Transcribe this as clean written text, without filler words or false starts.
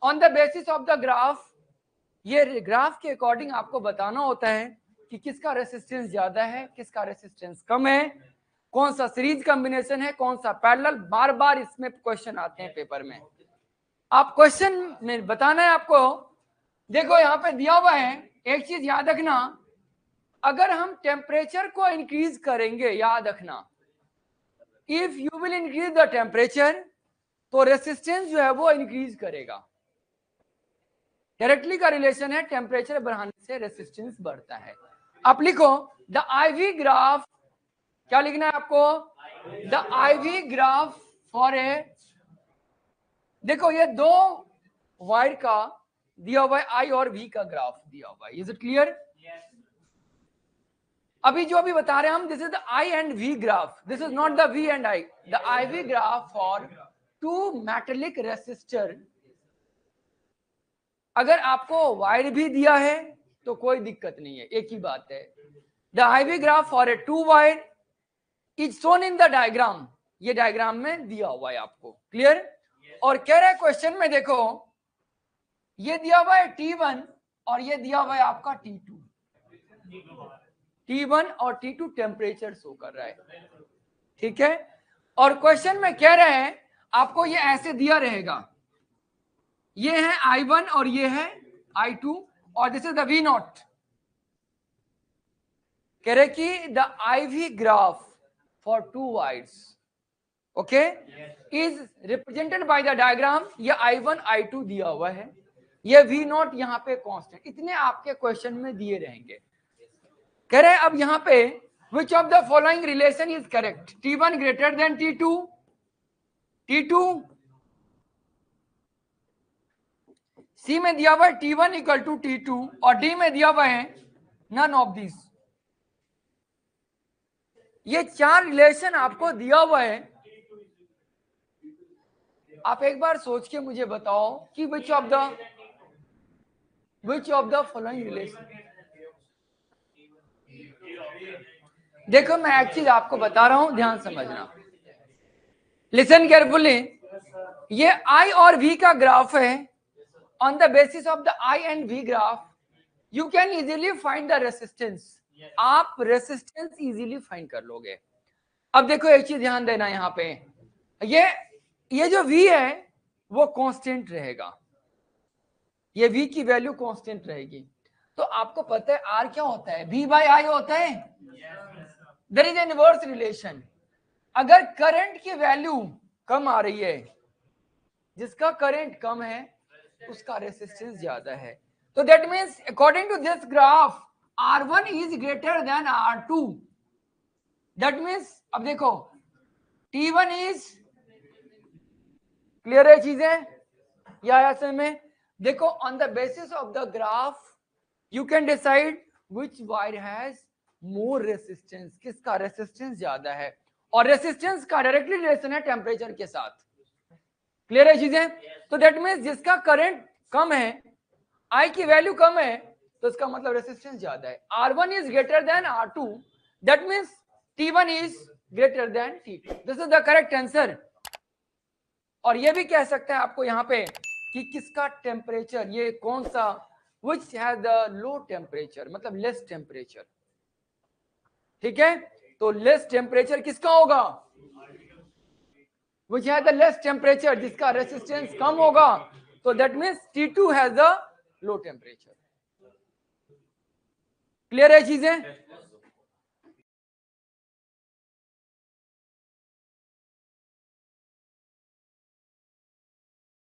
On the basis of the graph, ये graph के according आपको बताना होता है कि किसका रेसिस्टेंस ज्यादा है, किसका रेसिस्टेंस कम है, कौन सा सीरीज कॉम्बिनेशन है, कौन सा पैरेलल। बार बार इसमें क्वेश्चन आते हैं पेपर में, आप क्वेश्चन में बताना है आपको। देखो यहाँ पे दिया हुआ है, एक चीज याद रखना, अगर हम टेम्परेचर को इंक्रीज करेंगे, याद रखना, if you will increase the temperature, तो रेसिस्टेंस जो है वो इंक्रीज करेगा। डायरेक्टली का रिलेशन है, टेम्परेचर बढ़ाने से रेसिस्टेंस बढ़ता है। आप लिखो द IV ग्राफ, क्या लिखना है आपको, द IV ग्राफ फॉर ए, देखो ये दो वायर का दिया हुआ है, I और V का ग्राफ दिया हुआ है। Is it clear? अभी जो अभी बता रहे हैं हम, this is the I and V graph, this is not the V and I, the IV graph for two metallic resistor. अगर आपको वायर भी दिया है तो कोई दिक्कत नहीं है, एक ही बात है। The IV graph for a two wire is shown in the diagram, ये डायग्राम में दिया हुआ है आपको, क्लियर? और कह रहा है क्वेश्चन में, देखो ये दिया हुआ है T1 और ये दिया हुआ है आपका T2, T1 और T2 टेम्परेचर शो कर रहा है, ठीक है? और क्वेश्चन में कह रहे हैं आपको ये ऐसे दिया रहेगा, ये है I1 और ये है I2 और दिस इज द V0। कह रहे कि the IV graph for to wires, okay, is represented by the diagram. ये I1 I2 दिया हुआ है, ये V0 यहाँ पे कांस्टेंट, इतने आपके क्वेश्चन में दिए रहेंगे। कह रहे हैं अब यहाँ पे which of the following relation is correct, T1 greater than T2, T2, C में दिया हुआ है T1 इक्वल टू T2 और D में दिया हुआ है none of these। ये चार रिलेशन आपको दिया हुआ है, आप एक बार सोच के मुझे बताओ कि which of the following relation। देखो मैं एक चीज आपको बता रहा हूं, ध्यान समझना, लिसन केयरफुली। ये I और V का ग्राफ है, on the basis of the I and V graph you can easily find the resistance, आप रेसिस्टेंस इजीली फाइंड कर लोगे। अब देखो एक चीज ध्यान देना, यहाँ पे ये जो V है वो कांस्टेंट रहेगा, ये V की वैल्यू कांस्टेंट रहेगी। तो आपको पता है R क्या होता है, V बाय I होता है। There is an inverse relation, अगर करंट की वैल्यू कम आ रही है, जिसका करंट कम है उसका रेसिस्टेंस ज्यादा है। तो that means according to this graph R1 is greater than R2। That means अब देखो T1 इज, क्लियर है चीजें या ऐसे में? देखो on the basis of the graph you can decide which wire has more resistance, किसका रेसिस्टेंस ज्यादा है, और रेसिस्टेंस का डायरेक्टली रिलेशन है टेम्परेचर के साथ, क्लियर है चीजें? तो दैट मींस जिसका करंट कम है, I की वैल्यू कम है, तो इसका मतलब रेसिस्टेंस ज्यादा है। R1 is greater than R2, that means T1 is greater then T2। This is the correct answer. और ये भी कह सकते हैं आपको यहाँ पे कि किसका टेम्परेचर, ये कौन सा, which has the low temperature, मतलब लेस टेम्परेचर, ठीक है? तो लेस टेम्परेचर किसका होगा, which has the less temperature, जिसका रेसिस्टेंस कम होगा, तो that means T2 has the low temperature। Clear है चीजें?